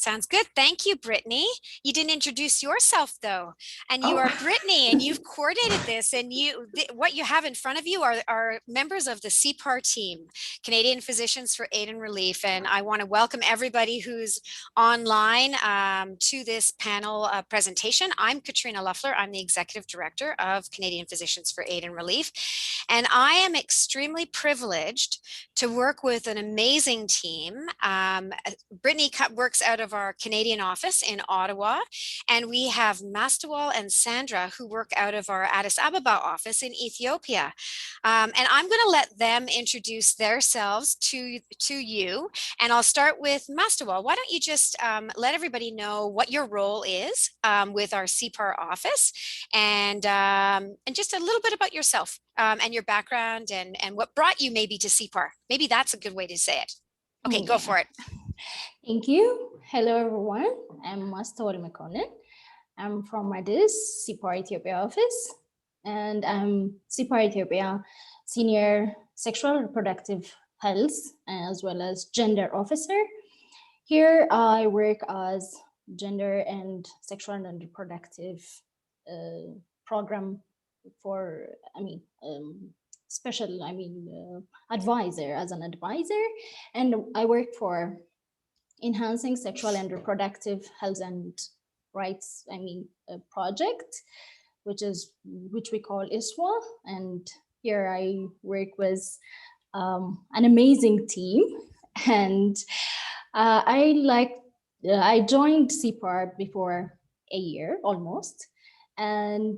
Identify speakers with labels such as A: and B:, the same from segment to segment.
A: Sounds good. Thank you, Brittany. You didn't introduce yourself though. And you are Brittany and you've coordinated this, and what you have in front of you are members of the CPAR team, Canadian Physicians for Aid and Relief. And I want to welcome everybody who's online to this panel presentation. I'm Katrina Loeffler. I'm the Executive Director of Canadian Physicians for Aid and Relief. And I am extremely privileged to work with an amazing team. Brittany works out of our Canadian office in Ottawa, and we have Mastewal and Sandra who work out of our Addis Ababa office in Ethiopia. And I'm going to let them introduce themselves to you. And I'll start with Mastewal. Why don't you just let everybody know what your role is with our CPAR office, and just a little bit about yourself and your background and what brought you maybe to CPAR. Maybe that's a good way to say it. Okay, go for it.
B: Thank you. Hello, everyone. I'm Mastewal Mekonnen. I'm from Addis CPAR-Ethiopia office, and I'm CPAR-Ethiopia Senior Sexual Reproductive Health as well as Gender Officer. Here, I work as Gender and Sexual and Reproductive Program for, advisor, as an advisor, and I work for Enhancing Sexual and Reproductive Health and Rights, project, which we call ISWA. And here I work with an amazing team, and I joined CPAR before a year almost. And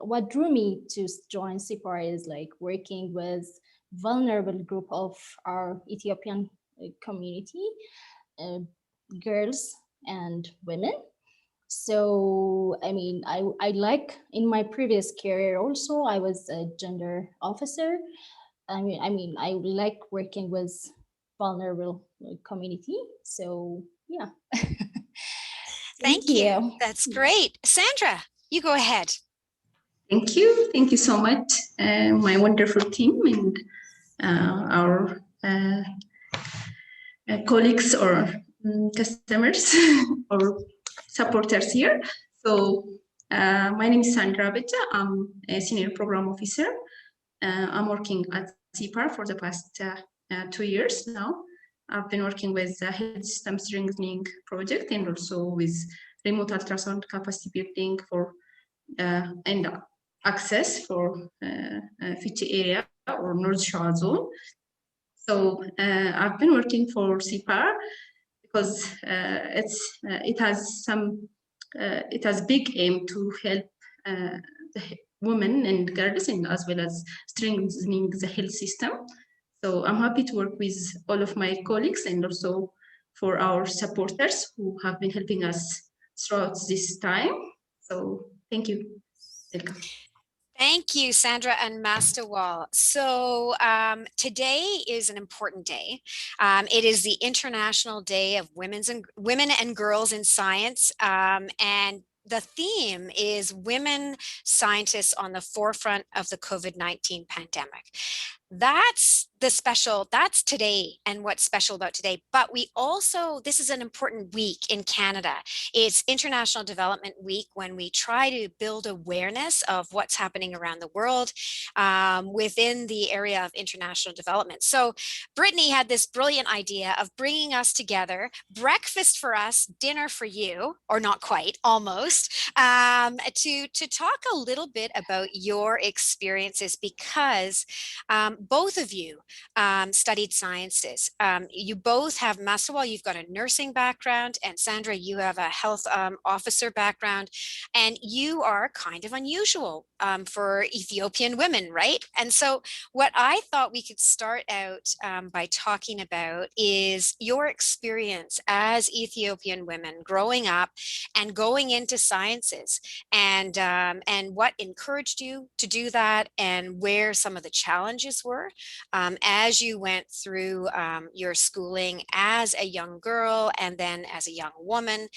B: what drew me to join CPAR is working with vulnerable group of our Ethiopian community, girls and women. So, I like, in my previous career also, I was a gender officer. I like working with vulnerable community. So, yeah.
A: Thank you. That's great. Sandra, you go ahead.
C: Thank you. Thank you so much, my wonderful team and our colleagues or customers or supporters here. So my name is Sandra Abeje. I'm a Senior Program Officer. I'm working at CPAR for the past 2 years now. I've been working with the Health System Strengthening Project and also with remote ultrasound capacity building for and access for Fichi area or North Shore zone. So I've been working for CPAR because it has big aim to help the women and girls, and as well as strengthening the health system. So I'm happy to work with all of my colleagues and also for our supporters who have been helping us throughout this time. So thank you. Welcome.
A: Thank you, Sandra and Mastewal. So today is an important day. It is the International Day of Women and Girls in Science, and the theme is Women Scientists on the Forefront of the COVID-19 Pandemic. That's today and what's special about today. But this is an important week in Canada. It's International Development Week, when we try to build awareness of what's happening around the world within the area of international development. So Brittany had this brilliant idea of bringing us together, breakfast for us, dinner for you, or not quite, almost, to talk a little bit about your experiences, because both of you studied sciences. You both have, Mastewal, you've got a nursing background, and Sandra, you have a health officer background, and you are kind of unusual for Ethiopian women, right? And so what I thought we could start out by talking about is your experience as Ethiopian women growing up and going into sciences, and what encouraged you to do that, and where some of the challenges were as you went through your schooling as a young girl and then as a young woman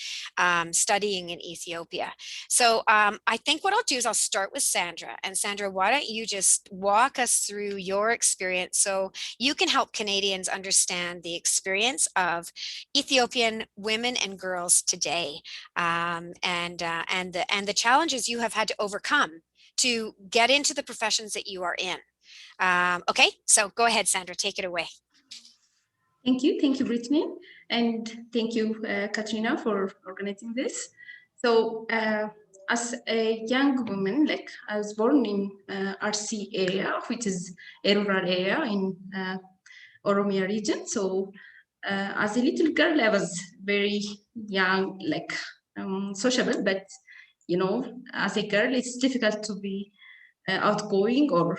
A: studying in Ethiopia. So I think what I'll do is I'll start with Sandra. And Sandra, why don't you just walk us through your experience so you can help Canadians understand the experience of Ethiopian women and girls today, and the challenges you have had to overcome to get into the professions that you are in. Okay, so go ahead, Sandra, take it away.
C: Thank you, Brittany, and thank you, Katrina, for organizing this. So, as a young woman, like I was born in RC area, which is a rural area in Oromia region. So, as a little girl, I was very young, like sociable, but you know, as a girl, it's difficult to be outgoing or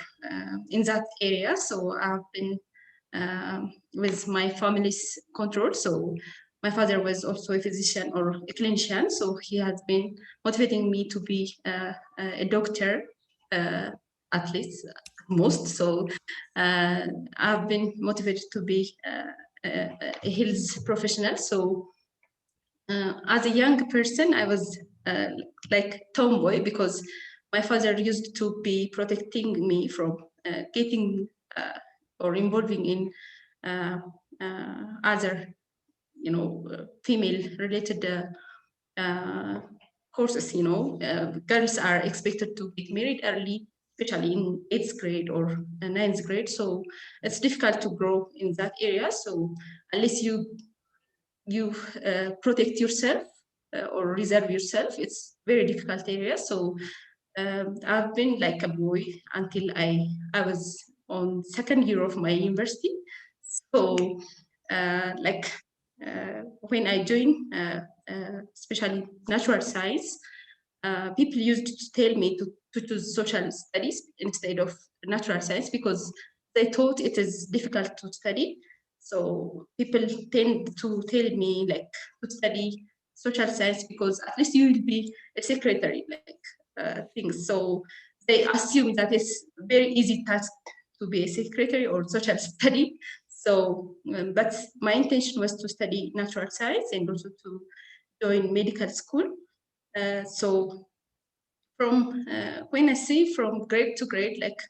C: in that area. So I've been with my family's control. So my father was also a physician or a clinician. So he has been motivating me to be a doctor, at least most. So I've been motivated to be a health professional. So as a young person, I was like tomboy because my father used to be protecting me from getting or involving in other, you know, female-related courses. You know, girls are expected to get married early, especially in 8th grade or 9th grade. So it's difficult to grow in that area. So unless you protect yourself or reserve yourself, it's very difficult area. So I've been like a boy until I was on 2nd year of my university. So when I joined, especially natural science, people used to tell me to choose social studies instead of natural science because they thought it is difficult to study. So people tend to tell me like to study social science because at least you will be a secretary, like things. So they assume that it's very easy task to be a secretary or social study. So, but my intention was to study natural science and also to join medical school. So from when I say from grade to grade, like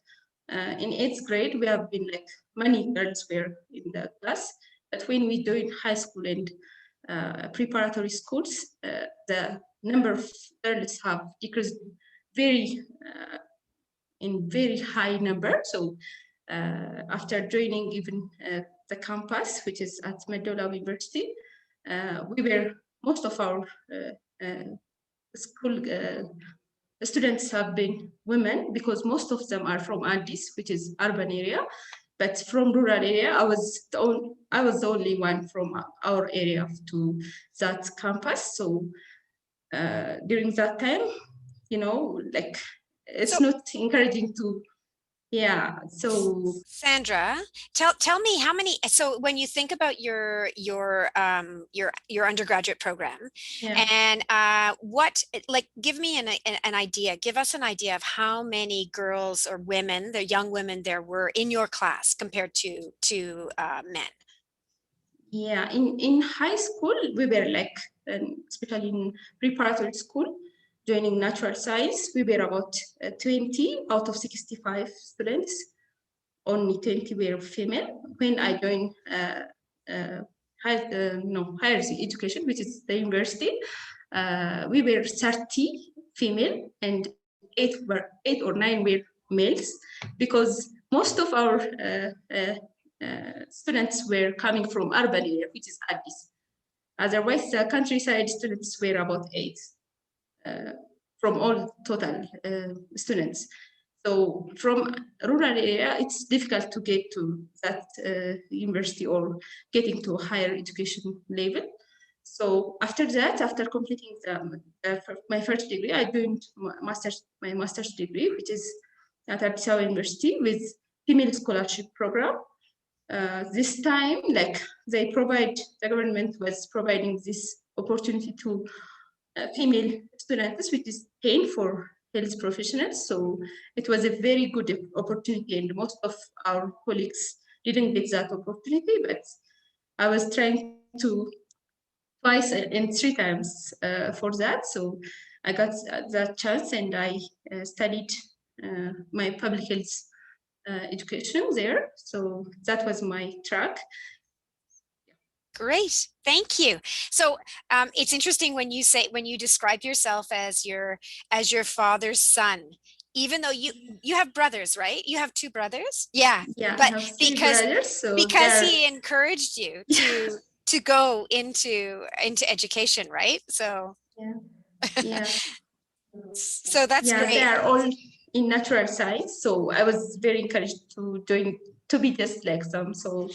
C: in 8th grade, we have been like many girls were in the class, but when we joined high school and preparatory schools, the number of girls have decreased very in very high number. So after joining even the campus, which is at Mastewal University, we were most of our school students have been women because most of them are from Addis, which is urban area. But from rural area, I was the only one from our area to that campus. So during that time, you know, like it's not encouraging to. Yeah. So
A: Sandra, tell me how many. So when you think about your undergraduate program,
C: yeah.
A: and what, like, give me an idea. Give us an idea of how many girls or women, the young women there were in your class compared to men.
C: Yeah, in high school we were like, especially in preparatory school, joining natural science, we were about 20 out of 65 students. Only 20 were female. When I joined higher education, which is the university, we were 30 female and 8 or 9 were males, because most of our students were coming from urban area, which is Addis. Otherwise, the countryside students were about 8 from all total students. So from rural area, it's difficult to get to that university or getting to a higher education level. So after that, after completing my first degree, I joined my master's degree, which is at Mastewal University with female scholarship program. This time, like the government was providing this opportunity to female students, which is 10 for health professionals. So it was a very good opportunity, and most of our colleagues didn't get that opportunity, but I was trying to twice and three times for that. So I got that chance, and I studied my public health education there. So that was my track.
A: Great, thank you. So it's interesting when you describe yourself as your father's son, even though you have brothers, right? You have two brothers? Yeah.
C: Yeah, I
A: But
C: have three brothers, so
A: he encouraged you to go into education, right? So
C: yeah,
A: so that's
C: yeah, they
A: great.
C: are all in natural science. So I was very encouraged to be just like them. So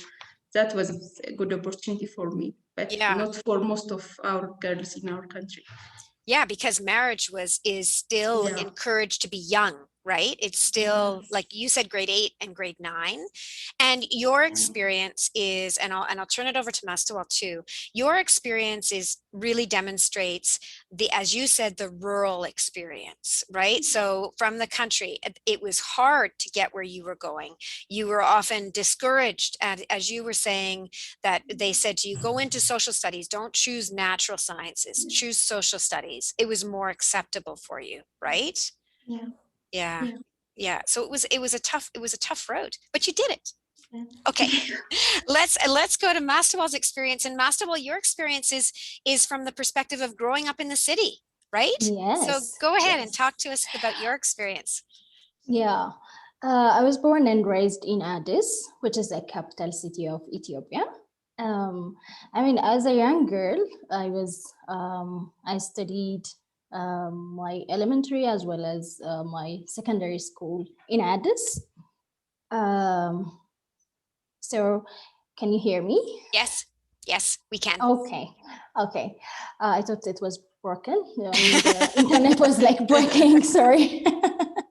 C: that was a good opportunity for me, but
A: Yeah.
C: not for most of our girls in our country.
A: Yeah, because marriage is still
C: Yeah.
A: encouraged to be young, right? It's still, like you said, grade 8 and grade 9. And your experience is, and I'll turn it over to Mastewal too. Your experience is really demonstrates as you said, the rural experience, right? So from the country, it was hard to get where you were going. You were often discouraged, and as you were saying, that they said to you, go into social studies, don't choose natural sciences, choose social studies. It was more acceptable for you, right?
C: Yeah.
A: Yeah.
C: Yeah.
A: Yeah. So it was a tough road, but you did it.
C: Yeah.
A: Okay. Let's go to Mastewal's experience. And Mastewal, your experience is from the perspective of growing up in the city, right? So
B: Yes.
A: go ahead and
B: Yes.
A: talk to us about your experience.
B: Yeah. I was born and raised in Addis, which is the capital city of Ethiopia. I mean, as a young girl, I studied my elementary as well as my secondary school in Addis. So can you hear me?
A: Yes. Yes, we can.
B: Okay. Okay. I thought it was broken. I mean, the internet was like breaking. Sorry.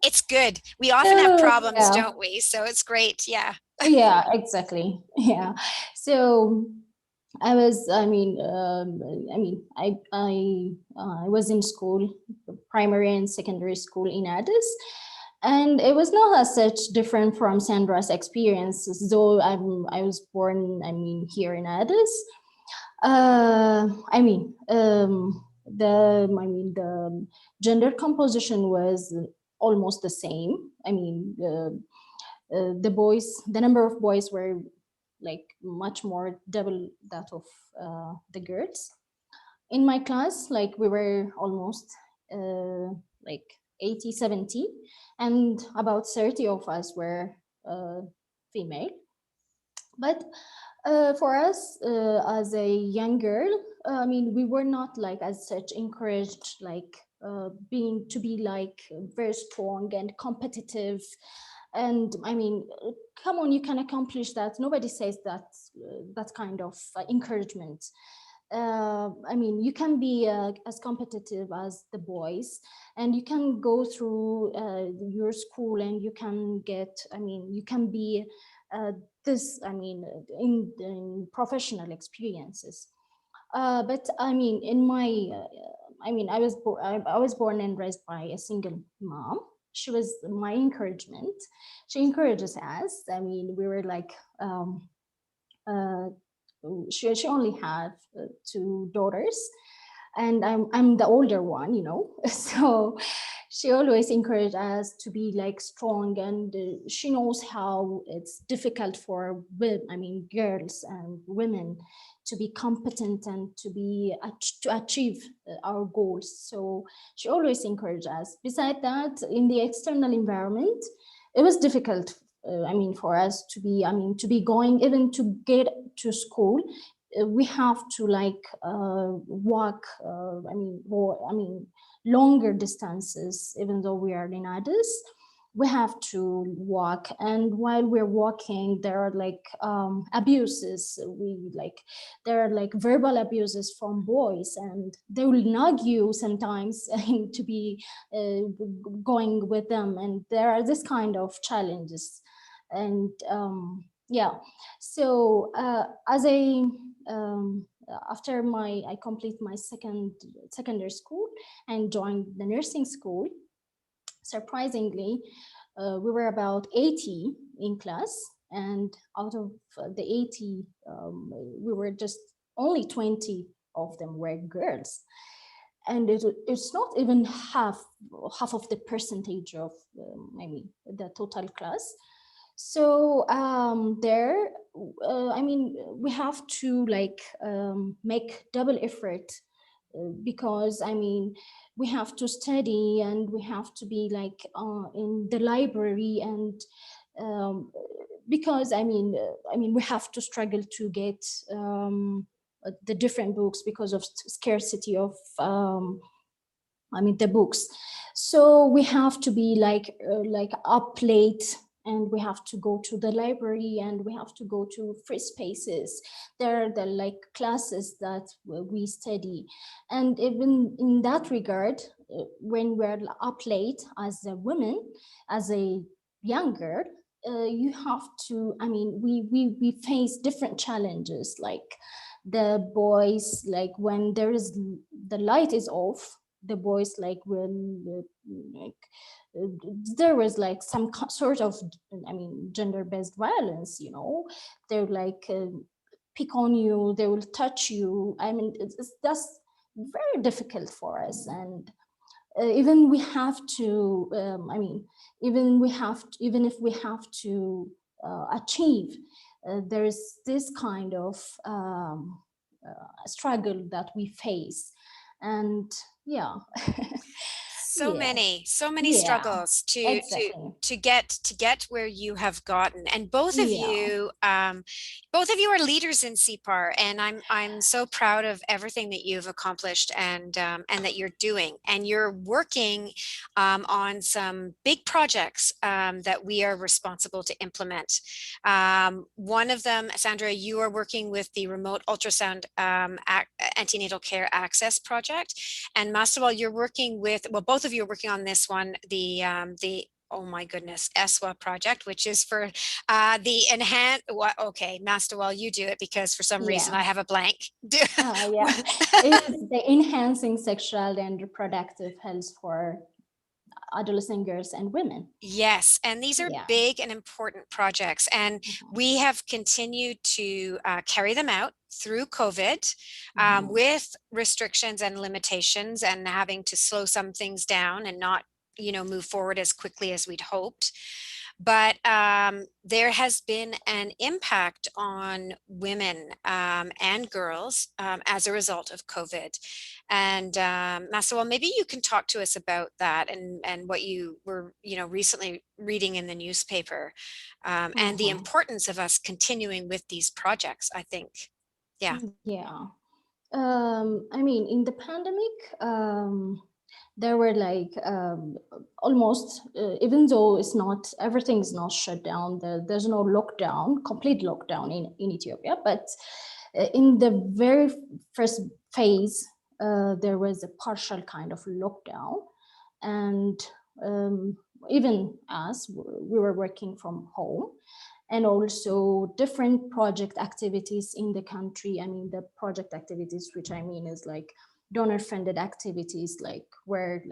A: It's good. We often have problems,
B: Yeah.
A: don't we? So it's great. Yeah.
B: Yeah, exactly. Yeah. So I was in school, primary and secondary school in Addis, and it was not as such different from Sandra's experiences, though I was born, here in Addis. The gender composition was almost the same. The number of boys were like much more double that of the girls. In my class, like we were almost like 80, 70, and about 30 of us were female. But for us, as a young girl, we were not like as such encouraged, like being to be like very strong and competitive. And come on, you can accomplish that. Nobody says that that kind of encouragement. You can be as competitive as the boys, and you can go through your school, and you can get, you can be this, in professional experiences. But in my, I was born and raised by a single mom. She was my encouragement. She encourages us. We were like, uh, she only had two daughters, and I'm the older one, so she always encouraged us to be like strong, and she knows how it's difficult for girls and women to be competent and to achieve our goals. So she always encouraged us. Besides that, in the external environment, it was difficult, for us to be going, even to get to school. We have to like walk, longer distances, even though we are in Addis. We have to walk, and while we're walking, there are like abuses. There are like verbal abuses from boys, and they will nag you sometimes to be going with them, and there are this kind of challenges. And yeah, so as a after I complete my secondary school and joined the nursing school. surprisingly, we were about 80 in class, and out of the 80, we were just only 20 of them were girls. And it's not even half of the percentage of the total class. So we have to make double effort, because we have to study, and we have to be in the library, and because we have to struggle to get the different books because of scarcity of the books. So we have to be up late, and we have to go to the library, and we have to go to free spaces. There are the classes that we study. And even in that regard, when we're up late as a woman, as a young girl, you have to, we face different challenges. Like the boys, when the light is off, the boys there was some sort of gender-based violence, they're pick on you, they will touch you. That's very difficult for us. And even we have to even if we have to achieve, there is this kind of struggle that we face. And yeah.
A: So
B: Yeah.
A: many
B: Yeah,
A: struggles
B: exactly.
A: to get where you have gotten. And both of
B: Yeah.
A: you are leaders in CPAR, and I'm so proud of everything that you've accomplished, and that you're doing. And you're working on some big projects that we are responsible to implement. One of them, Sandra, you are working with the Remote Ultrasound Antenatal Care Access Project, and Mastewal, you're working with, well, both of you are working on this one, the oh my goodness, ESWA project, which is for the okay, Mastewal, you do it, because for some reason I have a blank.
B: Yeah, it is the Enhancing Sexual and Reproductive Health for Adolescent Girls and Women.
A: Yes, and these are
B: Yeah.
A: big and important projects, and we have continued to carry them out through COVID, with restrictions and limitations, and having to slow some things down and not, move forward as quickly as we'd hoped. But there has been an impact on women and girls as a result of COVID. And Mastewal, maybe you can talk to us about that, and what you were, recently reading in the newspaper, and the importance of us continuing with these projects, I think. Yeah.
B: Yeah. In the pandemic, there were almost, even though everything is not shut down, there's no complete lockdown in Ethiopia, but in the very first phase, there was a partial kind of lockdown. And even as we were working from home, and also different project activities in the country. The project activities, which is donor funded activities, were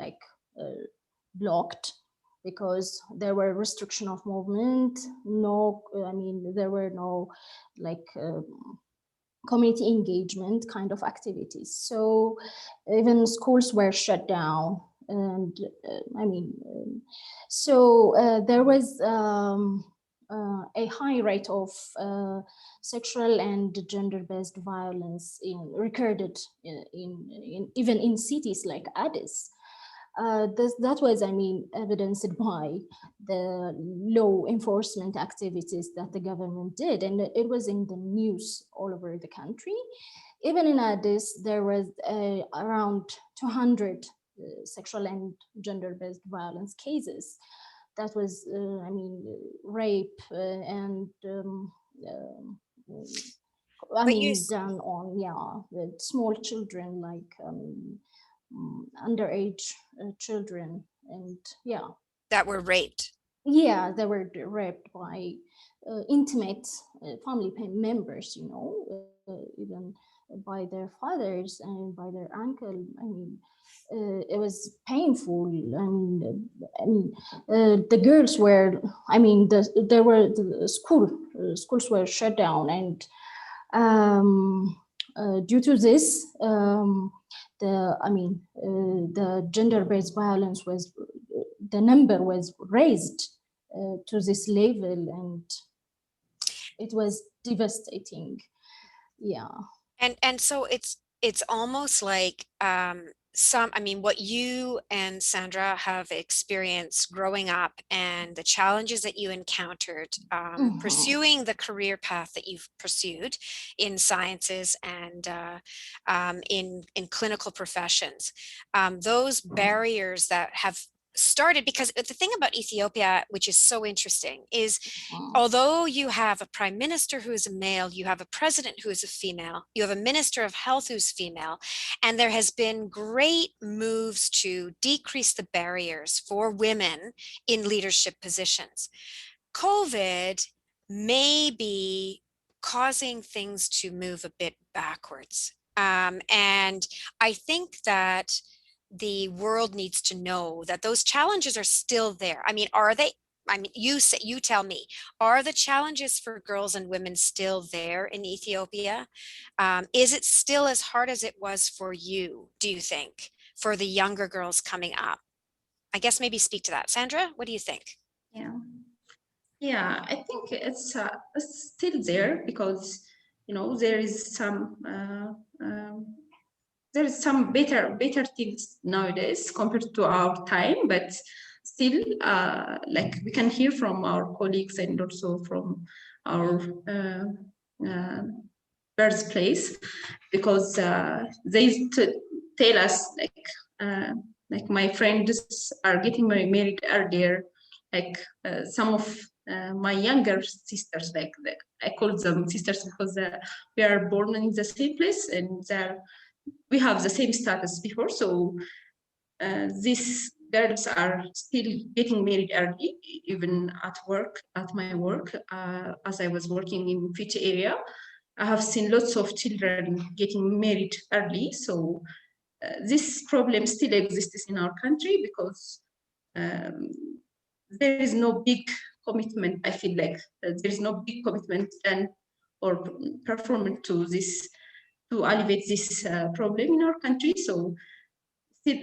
B: blocked because there were restriction of movement. There were no community engagement kind of activities. So even schools were shut down. And there was a high rate of sexual and gender-based violence recorded even in cities like Addis. That was, evidenced by the law enforcement activities that the government did, and it was in the news all over the country. Even in Addis, there was around 200 sexual and gender-based violence cases. That was, rape and done on, with small children, underage children, and
A: That were raped.
B: Yeah, they were raped by intimate family members, even by their fathers and by their uncle. I mean, it was painful. The girls were, schools were shut down, and due to this, the gender-based violence the number was raised to this level, and it was devastating. Yeah.
A: And so it's almost like what you and Sandra have experienced growing up and the challenges that you encountered pursuing the career path that you've pursued in sciences and in clinical professions. Those barriers that have started, because the thing about Ethiopia, which is so interesting, is although you have a prime minister who is a male, you have a president who is a female, you have a minister of health who's female, and there has been great moves to decrease the barriers for women in leadership positions. COVID may be causing things to move a bit backwards. And I think that the world needs to know that those challenges are still there. I mean, are they? I mean, you tell me, are the challenges for girls and women still there in Ethiopia? Is it still as hard as it was for you, do you think, for the younger girls coming up? I guess maybe speak to that. Sandra, what do you think?
C: Yeah, I think it's still there because, there is some better things nowadays compared to our time, but still, like we can hear from our colleagues and also from our birthplace, because they tell us like my friends are getting married earlier, like some of my younger sisters, I call them sisters because we are born in the same place and we have the same status before. So these girls are still getting married early, even at my work, as I was working in Fiji area. I have seen lots of children getting married early. So this problem still exists in our country because there is no big commitment. I feel like there is no big commitment done or performance to alleviate this problem in our country. So still,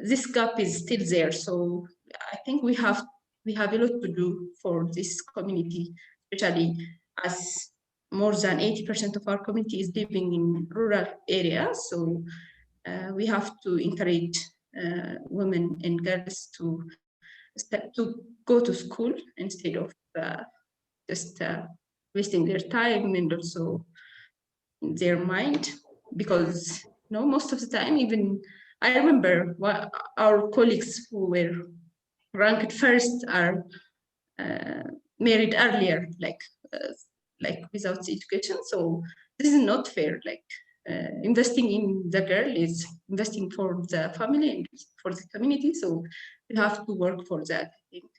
C: this gap is still there. So I think we have a lot to do for this community, especially as more than 80% of our community is living in rural areas. So we have to encourage women and girls to go to school instead of just wasting their time and also their mind, because most of the time, even I remember our colleagues who were ranked first are married earlier, like without education. So this is not fair. Like investing in the girl is investing for the family and for the community. So we have to work for that, I think.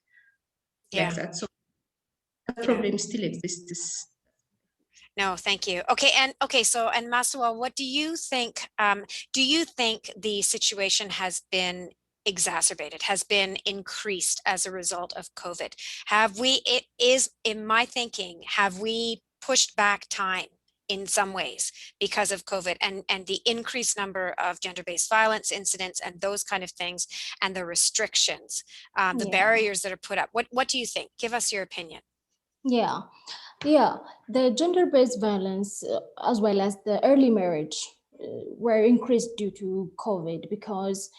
A: Yeah.
C: Like that. So the problem still exists.
A: No, thank you. Okay, so Mastewal, what do you think? Do you think the situation has been exacerbated, has been increased as a result of COVID? It is, in my thinking, have we pushed back time in some ways because of COVID and the increased number of gender-based violence incidents and those kind of things, and the restrictions, the barriers that are put up? What do you think? Give us your opinion.
B: Yeah, the gender-based violence as well as the early marriage were increased due to COVID because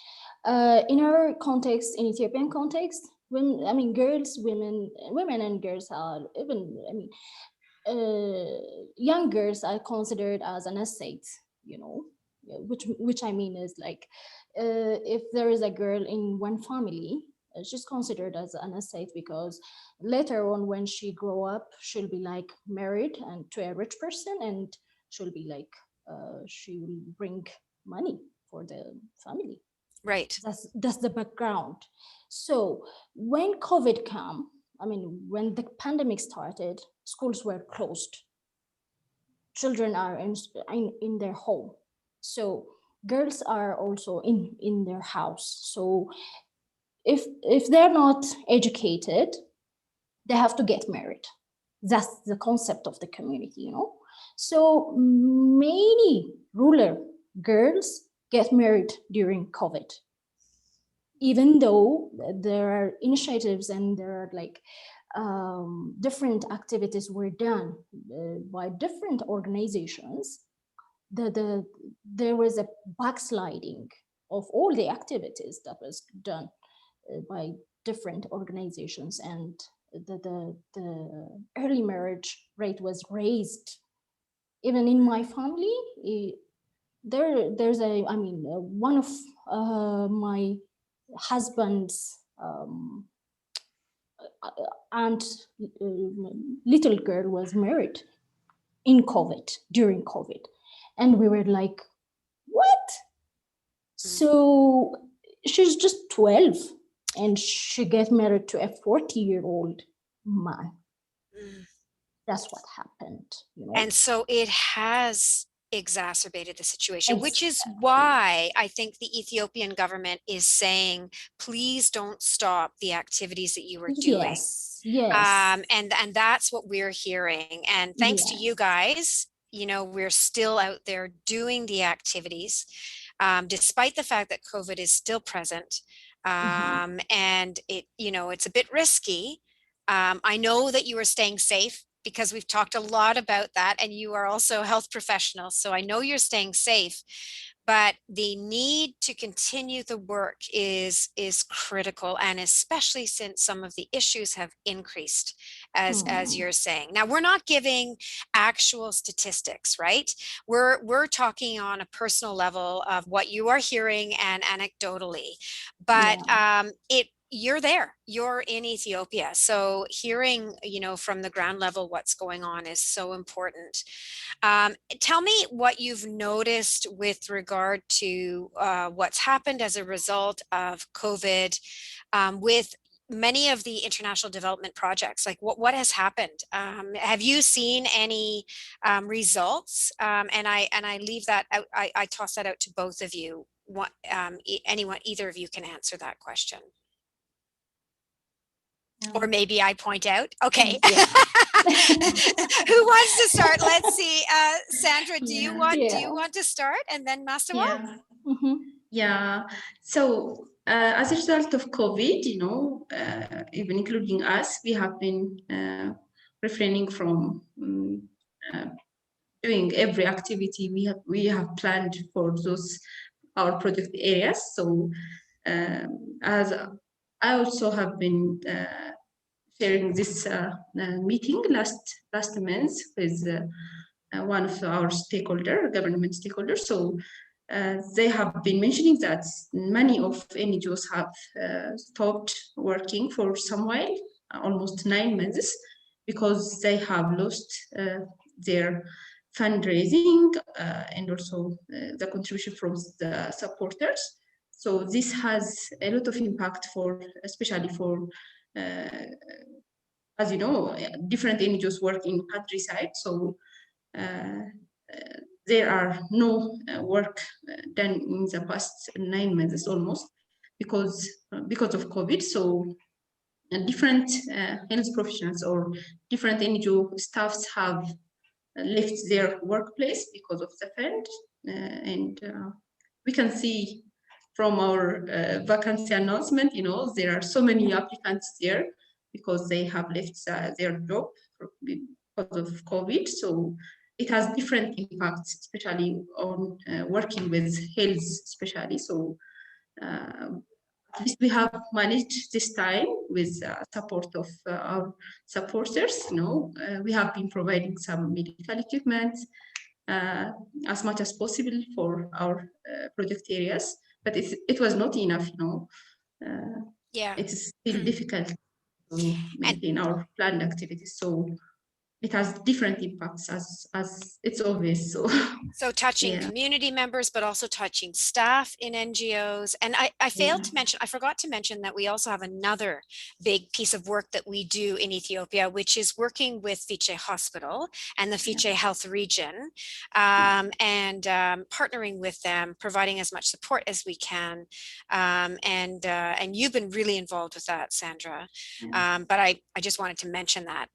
B: in our context, in Ethiopian context, women and girls are even, young girls are considered as an asset, which I mean is like if there is a girl in one family, she's considered as an asset because later on when she grow up, she'll be like married and to a rich person, and she'll be like she will bring money for the family.
A: Right.
B: That's the background. So when COVID came, when the pandemic started, schools were closed. children are in their home. So girls are also in their house. So if they're not educated, they have to get married. That's the concept of the community, you know. So many rural girls get married during COVID, even though there are initiatives and there are like different activities were done by different organizations. There was a backsliding of all the activities that was done by different organizations, and the early marriage rate was raised. Even in my family, there's a, I mean, one of my husband's aunt, little girl was married in COVID, during COVID. And we were like, what? So she's just 12 and she gets married to a 40-year-old man. That's what happened, you know.
A: And so it has exacerbated the situation, which is why I think the Ethiopian government is saying, please don't stop the activities that you are doing.
B: Yes.
A: And that's what we're hearing. And thanks to you guys, you know, we're still out there doing the activities, despite the fact that COVID is still present. And it, you know, it's a bit risky. I know that you are staying safe, because we've talked a lot about that, and you are also health professionals. So I know you're staying safe, but the need to continue the work is critical, and especially since some of the issues have increased, as you're saying. Now, we're not giving actual statistics, right? We're talking on a personal level of what you are hearing and anecdotally, but you're there, you're in Ethiopia. So hearing, you know, from the ground level what's going on is so important. Tell me what you've noticed with regard to what's happened as a result of COVID with many of the international development projects. Like what has happened? Have you seen any results? And I leave that out, I toss that out to both of you. What, either of you can answer that question. Or maybe I point out. Okay. Who wants to start? Let's see. Sandra, do you want to start, and then Mastewal?
C: Yeah. So as a result of COVID, you know, even including us, we have been refraining from doing every activity we have planned for those our project areas. So as I also have been sharing this meeting last month with one of our government stakeholders. So they have been mentioning that many of NGOs have stopped working for some while, almost 9 months, because they have lost their fundraising and also the contribution from the supporters. So this has a lot of impact especially for as you know, different NGOs work in countryside, so there are no work done in the past 9 months almost because of COVID. So different health professionals or different NGO staffs have left their workplace because of the fund, and we can see from our vacancy announcement, you know, there are so many applicants there because they have left their job because of COVID. So it has different impacts, especially on working with health, especially. So at least we have managed this time with support of our supporters. You know, we have been providing some medical equipment as much as possible for our project areas, but it was not enough, you know. It is still difficult to maintain our planned activities. So it has different impacts as it's obvious.
A: So touching
C: yeah.
A: community members, but also touching staff in NGOs. And I failed to mention, I forgot to mention that we also have another big piece of work that we do in Ethiopia, which is working with Fiche Hospital and the Fiche Health Region, and partnering with them, providing as much support as we can. And you've been really involved with that, Sandra. But I just wanted to mention that.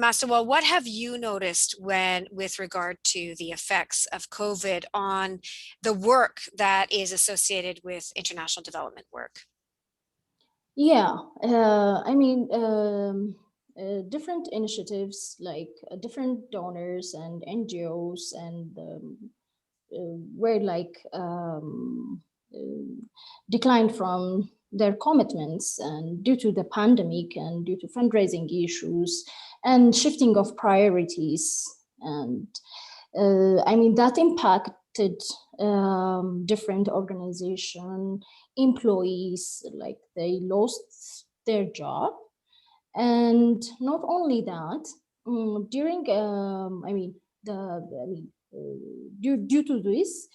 A: Mastewal, what have you noticed with regard to the effects of COVID on the work that is associated with international development work?
B: Yeah, I mean, different initiatives like different donors and NGOs and were like declined from their commitments, and due to the pandemic and due to fundraising issues and shifting of priorities. And I mean, that impacted different organization employees, like they lost their job. And not only that, during I mean due to this,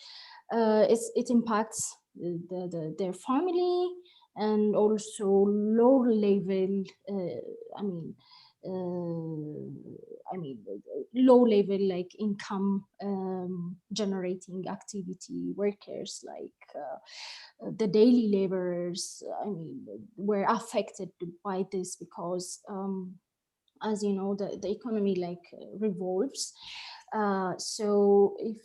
B: it impacts their family, and also low level low level like income generating activity workers, like the daily laborers, were affected by this, because as you know, the economy like revolves. So if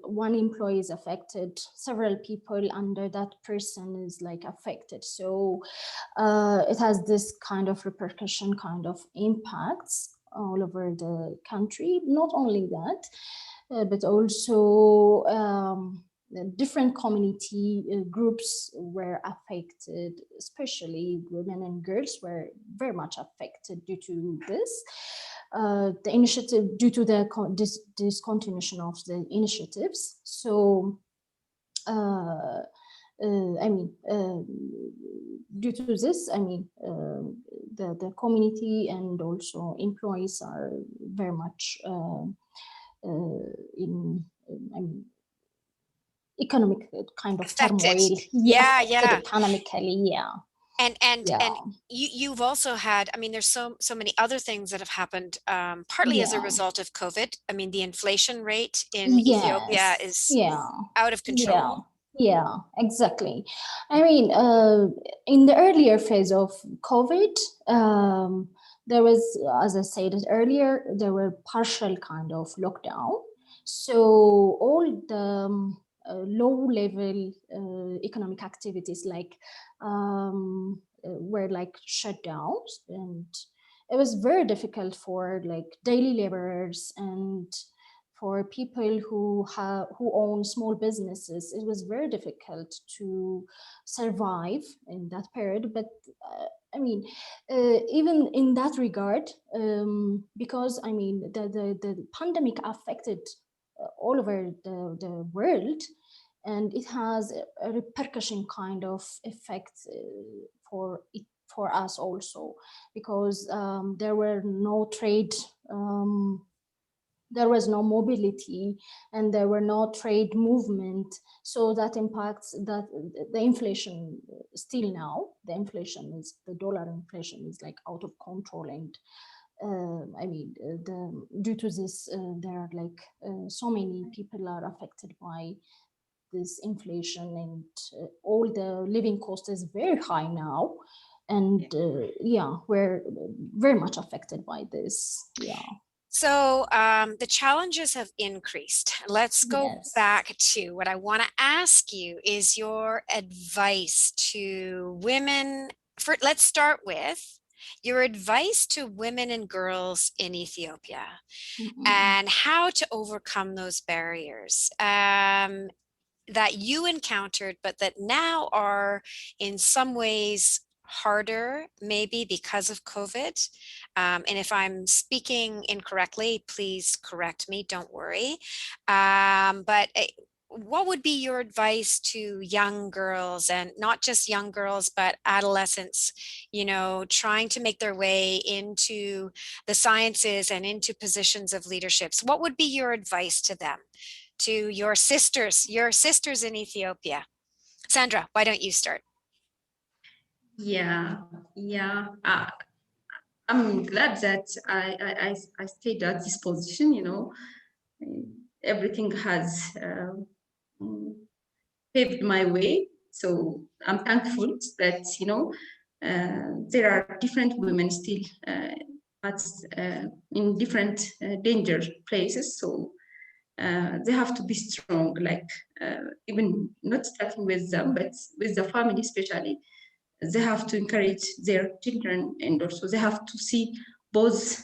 B: one employee is affected, several people under that person is like affected. So it has this kind of repercussion, kind of impacts all over the country. Not only that, but also different community groups were affected, especially women and girls were very much affected due to this. The initiative, due to the discontinuation of the initiatives. So due to this, the community and also employees are very much in economic kind of
A: Affected.
B: turmoil.
A: Yeah.
B: Economically, yeah.
A: And you've also had, I mean, there's so many other things that have happened, partly as a result of COVID. I mean, the inflation rate in Ethiopia is out of control.
B: Yeah, exactly. I mean, in the earlier phase of COVID, there was, as I said earlier, there were partial kind of lockdown. So all the low level economic activities like were like shut down, and it was very difficult for like daily laborers and for people who own small businesses. It was very difficult to survive in that period. But even in that regard, because I mean the pandemic affected all over the world, and it has a repercussion kind of effect for us also, because there were no trade, there was no mobility, and there were no trade movement. So that impacts that the inflation still now. The dollar inflation is like out of control, and due to this, there are like so many people are affected by this inflation, and all the living cost is very high now, and we're very much affected by this.
A: So the challenges have increased. Let's go back to what I want to ask you is your advice to women. Let's start with your advice to women and girls in Ethiopia, and how to overcome those barriers that you encountered, but that now are in some ways harder, maybe because of COVID. And if I'm speaking incorrectly, please correct me, don't worry. But what would be your advice to young girls, and not just young girls, but adolescents, trying to make their way into the sciences and into positions of leaderships? What would be your advice to them, to your sisters in Ethiopia? Sandra, why don't you start?
C: Yeah, yeah. I'm glad that I stayed at this position. Everything has paved my way. So I'm thankful that there are different women still at in different danger places. So they have to be strong, like even not starting with them, but with the family especially. They have to encourage their children, and also they have to see both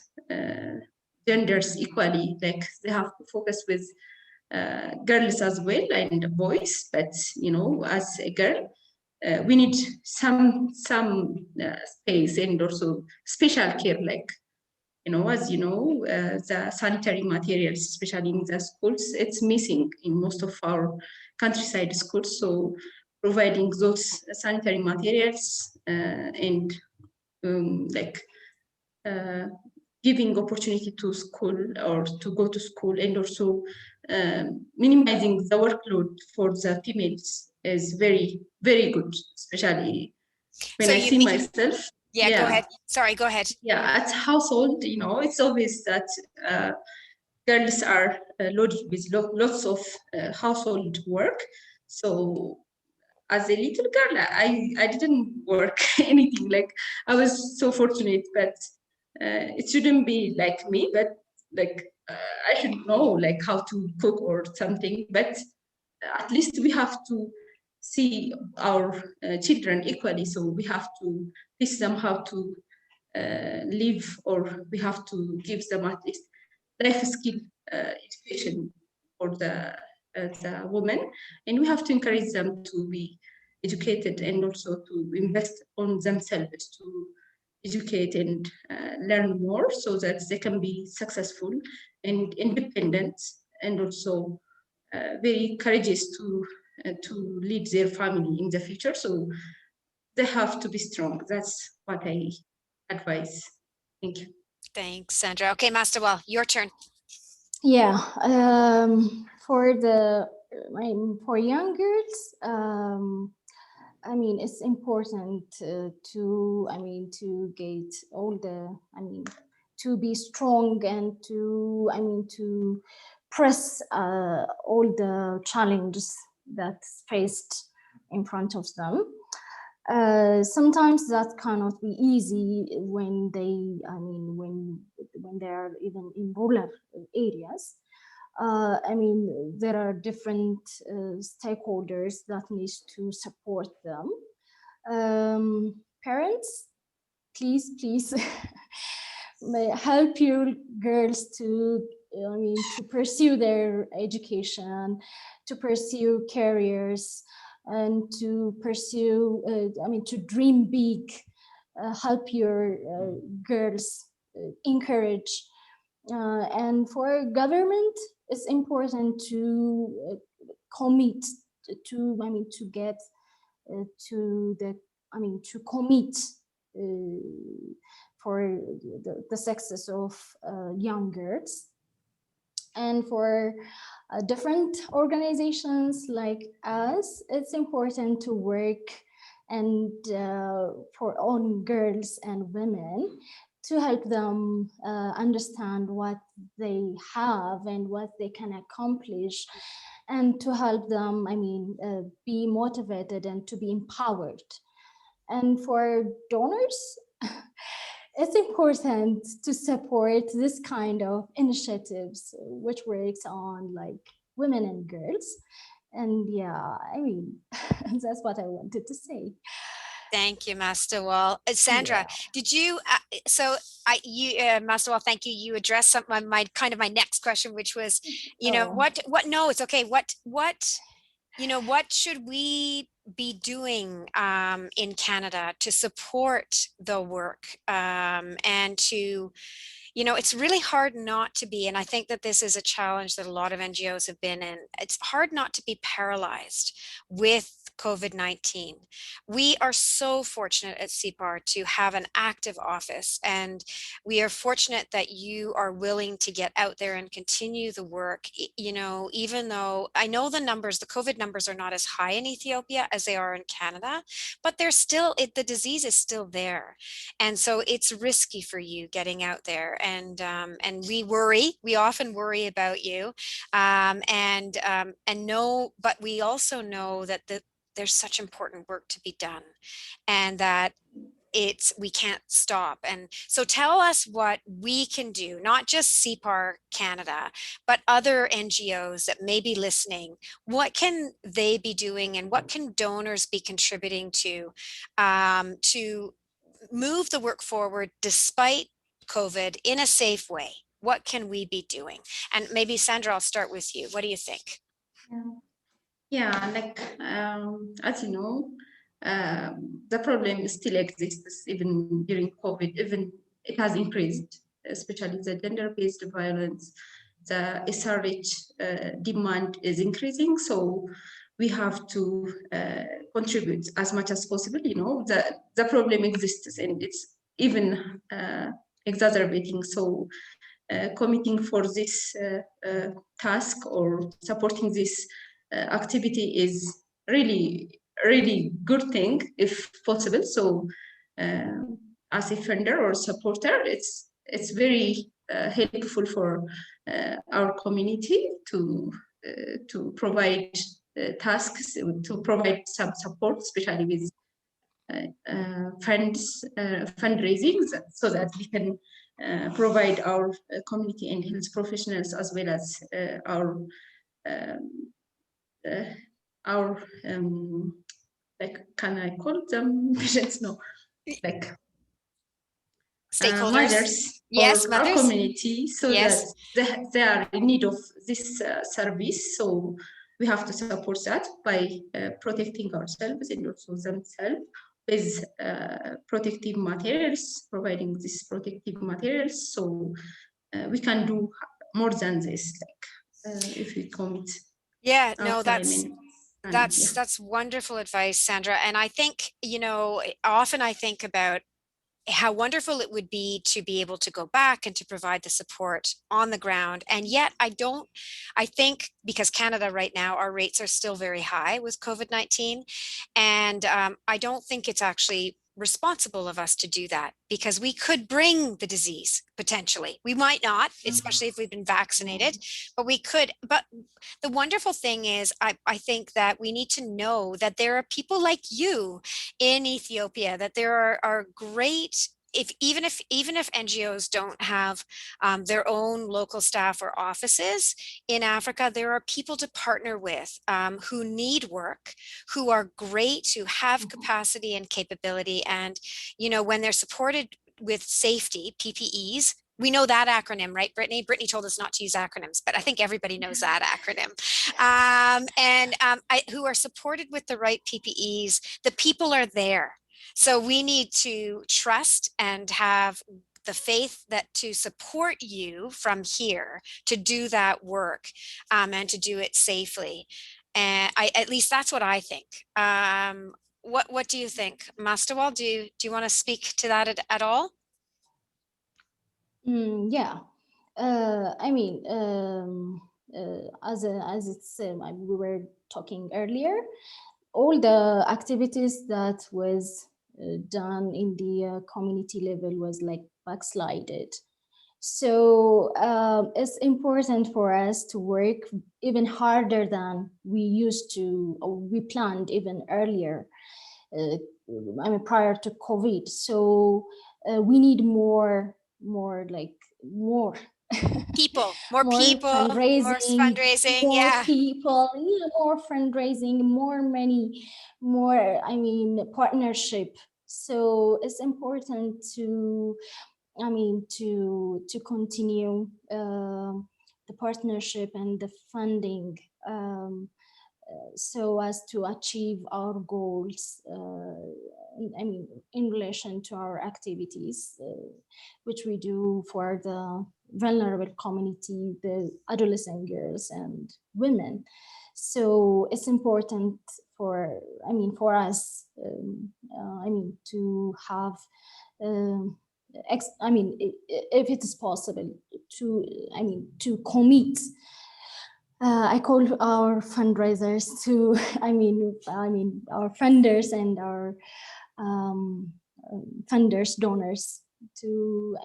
C: genders equally. Like they have to focus with girls as well and boys, but as a girl, we need some space and also special care, like as the sanitary materials, especially in the schools, it's missing in most of our countryside schools. So providing those sanitary materials and like giving opportunity to school or to go to school, and also minimizing the workload for the females is very, very good, especially when
A: So
C: I
A: you
C: see
A: mean,
C: myself.
A: yeah, go
C: Yeah,
A: ahead. Sorry, go ahead.
C: yeah, at household, it's obvious that girls are loaded with lots of household work. So as a little girl, I didn't work anything. Like I was so fortunate, but it shouldn't be like me. But like I should know like how to cook or something. But at least we have to see our children equally. So we have to teach them how to live, or we have to give them at least life skill education for the women, and we have to encourage them to be educated and also to invest on themselves to educate and learn more so that they can be successful and independent, and also very courageous to lead their family in the future. So they have to be strong. That's what I advise. Thank you.
A: Thanks, Sandra. Okay, Mastewal, your turn.
B: Yeah, for young girls, it's important to get all to be strong and to press all the challenges that's faced in front of them. Sometimes that cannot be easy when when they are even in rural areas. There are different stakeholders that needs to support them. Parents, please help your girls to to pursue their education, to pursue careers, and to pursue to dream big. Help your girls, encourage, and for government it's important to commit to get to the to commit for the success of young girls. And for different organizations like us, it's important to work and for on girls and women, to help them understand what they have and what they can accomplish, and to help them be motivated and to be empowered. And for donors, it's important to support this kind of initiatives which works on like women and girls. And yeah, that's what I wanted to say.
A: Thank you, Mastewal. Sandra,
B: Yeah.
A: did you? Mastewal, thank you. You addressed some my kind of my next question, which was,
B: Oh.
A: what? No, it's okay. What should we be doing in Canada to support the work and to you know, it's really hard not to be, and I think that this is a challenge that a lot of NGOs have been in. It's hard not to be paralyzed with COVID-19. We are so fortunate at CPAR to have an active office, and we are fortunate that you are willing to get out there and continue the work, you know, even though I know the numbers, the COVID numbers are not as high in Ethiopia as they are in Canada, but they're still, the disease is still there. And so it's risky for you getting out there, and we often worry about you, and know, but we also know that there's such important work to be done, and that we can't stop. And so tell us what we can do, not just CPAR Canada, but other NGOs that may be listening. What can they be doing, and what can donors be contributing to move the work forward despite COVID in a safe way? What can we be doing? And maybe Sandra, I'll start with you. What do you think?
C: Yeah, like as you know, the problem still exists even during COVID. Even it has increased, especially the gender-based violence. The SRH demand is increasing, so we have to contribute as much as possible. You know, the problem exists, and it's even exacerbating. So, committing for this task or supporting this activity is really good thing if possible. So as a funder or supporter, it's very helpful for our community to provide tasks, to provide some support, especially with fundraising, so that we can provide our community and health professionals, as well as our like, can I call them patients? No, like
A: Stakeholders?
C: mothers,
A: Yes,
C: or
A: mothers.
C: our community, so
A: Yes.
C: that they are in need of this service. So we have to support that by protecting ourselves and also themselves with protective materials, providing these protective materials. So we can do more than this, like if we commit.
A: Yeah, no,
C: Yeah.
A: that's wonderful advice, Sandra. And I think, you know, often I think about how wonderful it would be to be able to go back and to provide the support on the ground. And yet I think because Canada right now, our rates are still very high with COVID-19. And I don't think it's actually responsible of us to do that, because we could bring the disease potentially. We might not, especially if we've been vaccinated, but we could. But the wonderful thing is, I think that we need to know that there are people like you in Ethiopia, that there are great, even if NGOs don't have their own local staff or offices in Africa, there are people to partner with who need work, who are great, who have capacity and capability. And, you know, when they're supported with safety, PPEs, we know that acronym, right, Brittany? Brittany told us not to use acronyms, but I think everybody knows that acronym. Who are supported with the right PPEs, the people are there. So we need to trust and have the faith that to support you from here to do that work, and to do it safely. And at least that's what I think. What do you think, Mastewal? Do you want to speak to that at all?
B: Yeah, I mean, as it's we were talking earlier, all the activities that was done in the community level was like backslided. So it's important for us to work even harder than we used to, or we planned even earlier. I mean, prior to COVID. So we need more
A: people,
B: more
A: fundraising,
B: more
A: yeah.
B: people, more fundraising, more money, more, I mean, partnership. So it's important to, I mean, to continue the partnership and the funding so as to achieve our goals, in relation to our activities, which we do for the vulnerable community, the adolescent girls and women. So it's important for, for us, to have, if it is possible to commit. I call our fundraisers to, our funders and our funders, donors to,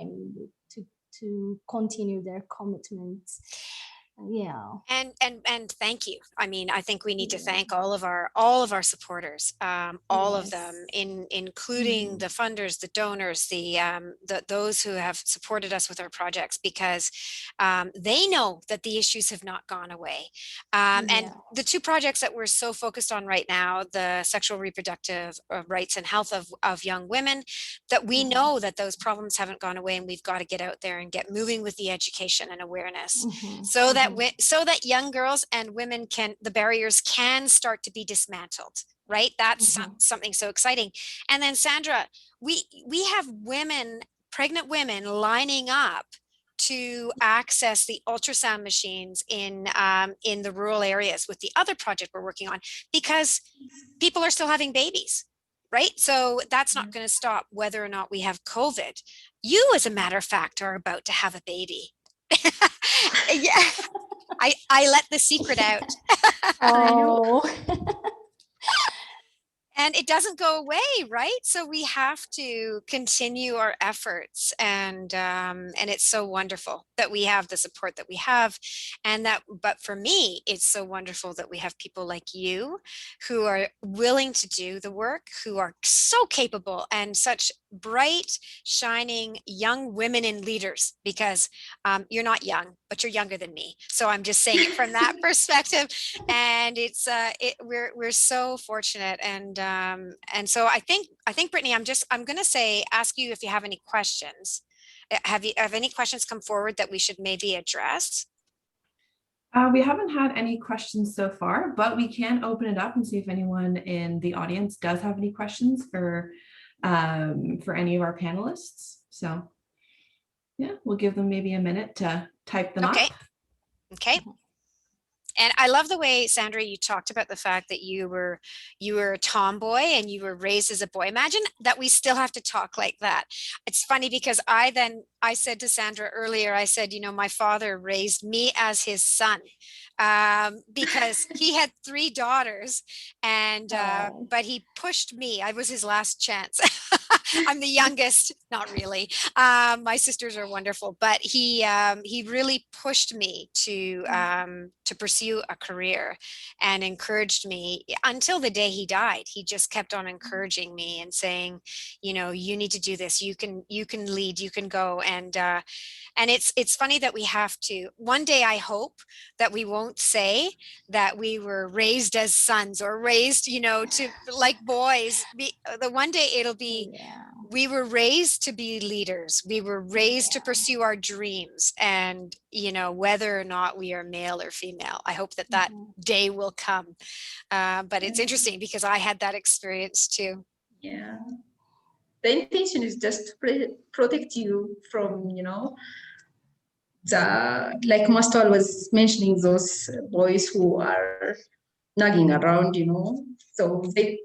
B: to continue their commitments. Yeah.
A: And thank you. I mean, I think we need to thank all of our supporters, all of them, including the funders, the donors, those who have supported us with our projects, because they know that the issues have not gone away. And the two projects that we're so focused on right now, the sexual reproductive rights and health of young women, that we know that those problems haven't gone away, and we've got to get out there and get moving with the education and awareness, so that young girls and women the barriers can start to be dismantled, right? That's something so exciting. And then Sandra, we have pregnant women lining up to access the ultrasound machines in the rural areas with the other project we're working on, because people are still having babies, right? So that's not going to stop whether or not we have COVID. You, as a matter of fact, are about to have a baby. Yeah. I let the secret out.
B: Oh.
A: And it doesn't go away, right? So we have to continue our efforts, and it's so wonderful that we have the support that we have, but for me, it's so wonderful that we have people like you who are willing to do the work, who are so capable, and such bright, shining young women and leaders, because you're not young, but you're younger than me. So I'm just saying it from that perspective. And we're so fortunate. And so I think, Brittany, I'm going to ask you if you have any questions. Have any questions come forward that we should maybe address?
D: We haven't had any questions so far, but we can open it up and see if anyone in the audience does have any questions for any of our panelists. So yeah, we'll give them maybe a minute to type them up.
A: Okay. And I love the way, Sandra, you talked about the fact that you were a tomboy and you were raised as a boy. Imagine that we still have to talk like that. It's funny because I said to Sandra earlier, I said, my father raised me as his son, because he had 3 daughters, and but he pushed me. I was his last chance. I'm the youngest, not really. My sisters are wonderful, but he really pushed me to pursue a career and encouraged me until the day he died. He just kept on encouraging me and saying, you need to do this. You can lead. You can go. And it's funny that we have to. One day, I hope that we won't say that we were raised as sons or raised, to like boys. The one day it'll be. Yeah. We were raised to be leaders. We were raised to pursue our dreams, and whether or not we are male or female, I hope that day will come. But it's interesting because I had that experience too.
C: Yeah, the intention is just to protect you from, like Mastewal was mentioning, those boys who are nagging around, so they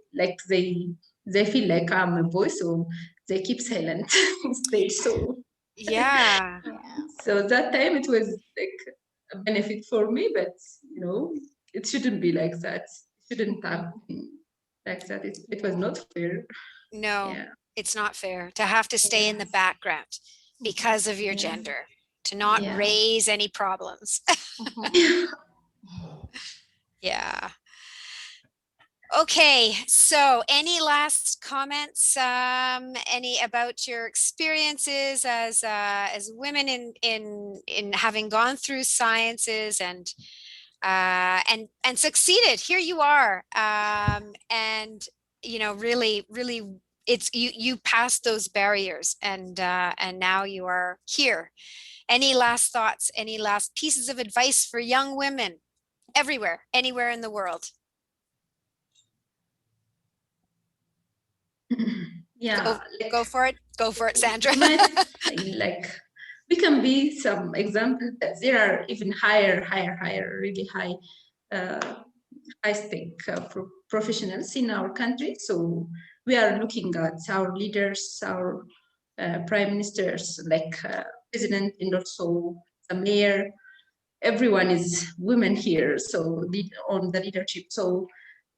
C: feel like I'm a boy, so they keep silent instead. So
A: yeah.
C: So that time it was like a benefit for me, but it shouldn't be like that. It shouldn't have been like that. It was not fair.
A: No, it's not fair to have to stay in the background because of your gender, to not raise any problems. Yeah. Okay, so any last comments, any about your experiences as women in having gone through sciences and succeeded? Here you are, and really it's you passed those barriers, and now you are here. Any last thoughts, any last pieces of advice for young women everywhere, anywhere in the world?
C: Yeah,
A: Go for it. Go for it, Sandra.
C: like we can be some example that there are even higher, really high, high-spec professionals in our country. So we are looking at our leaders, our prime ministers, like president, and also the mayor. Everyone is women here, so on the leadership. So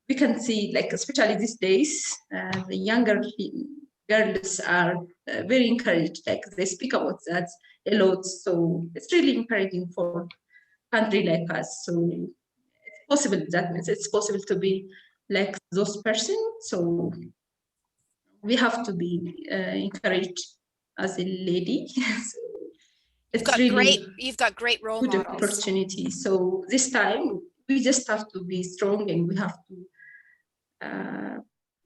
C: we can see, like, especially these days, the younger girls are very encouraged. Like, they speak about that a lot. So it's really encouraging for a country like us. So it's possible. That means it's possible to be like those persons. So we have to be encouraged as a lady. So it's really
A: You've got great role
C: good
A: models.
C: opportunity. So this time we just have to be strong, and we have to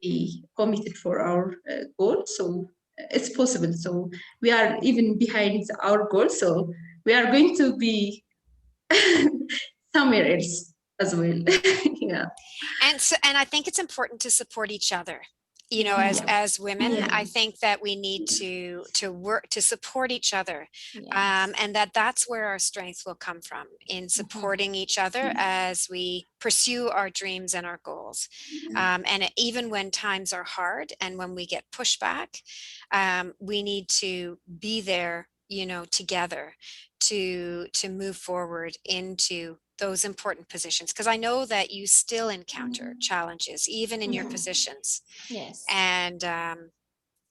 C: be committed for our goal. So it's possible. So we are even behind our goal. So we are going to be somewhere else as well. Yeah.
A: And I think it's important to support each other. You know,
C: Yeah.
A: as women,
C: Yeah.
A: I think that we need to work to support each other,
B: Yes.
A: and that's where our strength will come from, in supporting each other as we pursue our dreams and our goals. And even when times are hard and when we get pushback, we need to be there, you know, together to move forward into those important positions, because I know that you still encounter challenges even in your positions.
B: Yes.
A: And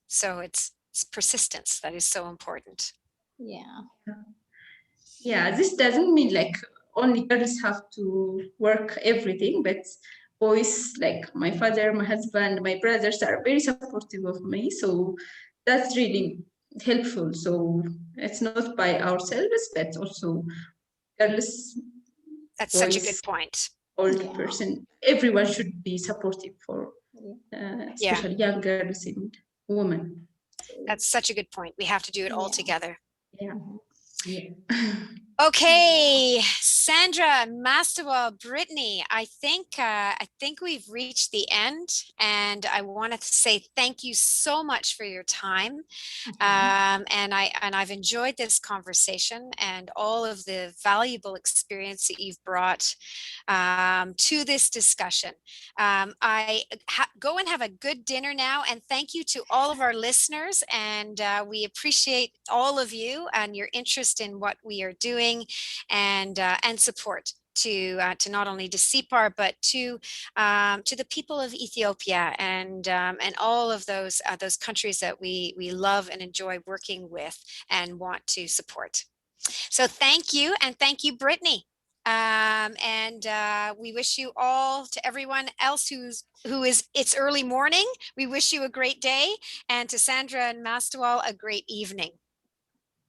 A: so it's persistence that is so important.
B: Yeah.
C: Yeah, this doesn't mean like only girls have to work everything, but boys, like my father, my husband, my brothers, are very supportive of me. So that's really helpful. So it's not by ourselves, but also girls,
A: That's such a
C: boys,
A: good point.
C: old person. Everyone should be supportive for, especially young girls and women. So,
A: That's such a good point. We have to do it all together.
C: yeah. Yeah.
A: Okay, Sandra, Mastewal, Brittany, I think we've reached the end, and I want to say thank you so much for your time. And I've enjoyed this conversation and all of the valuable experience that you've brought to this discussion. Go and have a good dinner now, and thank you to all of our listeners, and we appreciate all of you and your interest in what we are doing, and support to not only to CPAR, but to the people of Ethiopia and all of those countries that we love and enjoy working with and want to support. So thank you, and thank you, Brittany. And we wish you all, to everyone else who is it's early morning, we wish you a great day, and to Sandra and Mastewal, a great evening.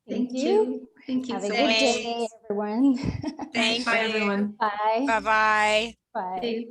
B: Thank you.
C: Thank you
B: Have
C: so
B: a
C: much.
B: good day, everyone.
A: Thank
D: Bye,
A: you.
D: everyone.
B: Bye.
A: Bye-bye.
B: Bye.